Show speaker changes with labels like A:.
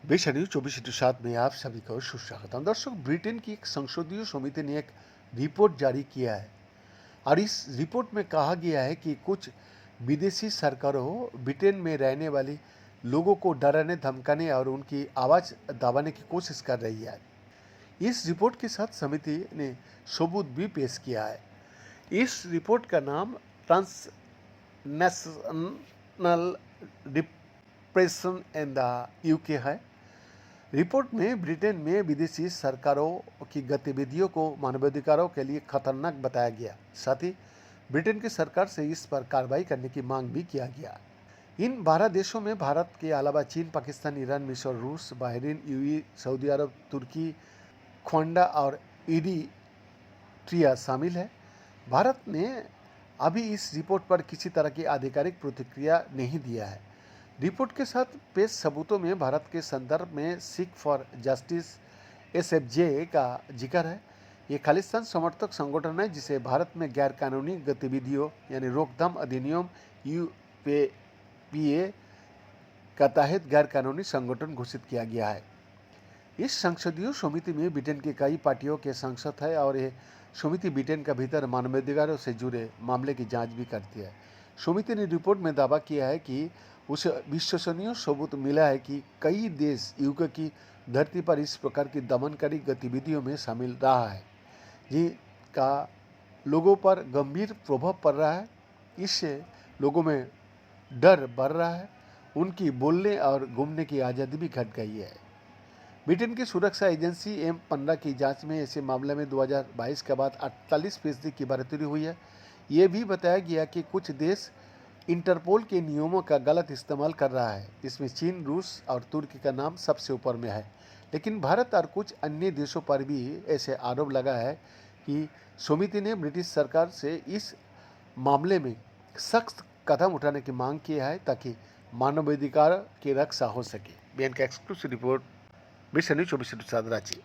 A: बेशनी 24/7 में आप सभी को सुस्वागतम। दर्शक, ब्रिटेन की एक संसदीय समिति ने एक रिपोर्ट जारी किया है और इस रिपोर्ट में कहा गया है कि कुछ विदेशी सरकारों ब्रिटेन में रहने वाले लोगों को डराने, धमकाने और उनकी आवाज़ दबाने की कोशिश कर रही है। इस रिपोर्ट के साथ समिति ने सबूत भी पेश किया है। इस रिपोर्ट का नाम transnational depression in the UK है। रिपोर्ट में ब्रिटेन में विदेशी सरकारों की गतिविधियों को मानवाधिकारों के लिए खतरनाक बताया गया। साथ ही ब्रिटेन की सरकार से इस पर कार्रवाई करने की मांग भी किया गया। इन 12 देशों में भारत के अलावा चीन, पाकिस्तान, ईरान, मिस्र, रूस, बहरीन, यूएई, सऊदी अरब, तुर्की, ख्वांडा और इरीट्रिया शामिल है। भारत ने अभी इस रिपोर्ट पर किसी तरह की आधिकारिक प्रतिक्रिया नहीं दिया है। रिपोर्ट के साथ पेश सबूतों में भारत के संदर्भ में सिख फॉर जस्टिस एसएफजे का जिक्र है। ये खालिस्तान समर्थक संगठन है जिसे भारत में गैर कानूनी गतिविधियों यानी रोकथाम अधिनियम यूपीए का तहत गैर कानूनी संगठन घोषित किया गया है। इस संसदीय समिति में ब्रिटेन की कई पार्टियों के सांसद है और यह समिति ब्रिटेन का भीतर मानवाधिकारों से जुड़े मामले की जांच भी करती है। समिति ने रिपोर्ट में दावा किया है कि उसे विश्वसनीय सबूत मिला है कि कई देश यूके की धरती पर इस प्रकार की दमनकारी गतिविधियों में शामिल रहा है, जिनका लोगों पर गंभीर प्रभाव पड़ रहा है। इससे लोगों में डर बढ़ रहा है, उनकी बोलने और घूमने की आज़ादी भी घट गई है। ब्रिटेन की सुरक्षा एजेंसी M15 की जांच में ऐसे मामले में 2022 के बाद 48% की बढ़ोतरी हुई है। ये भी बताया गया कि कुछ देश इंटरपोल के नियमों का गलत इस्तेमाल कर रहा है। इसमें चीन, रूस और तुर्की का नाम सबसे ऊपर में है, लेकिन भारत और कुछ अन्य देशों पर भी ऐसे आरोप लगा है कि समिति ने ब्रिटिश सरकार से इस मामले में सख्त कदम उठाने की मांग की है ताकि मानवाधिकार की रक्षा हो सके। बीएन का एक्सक्लूसिव रिपोर्ट, बेशनी 24/7 रांची।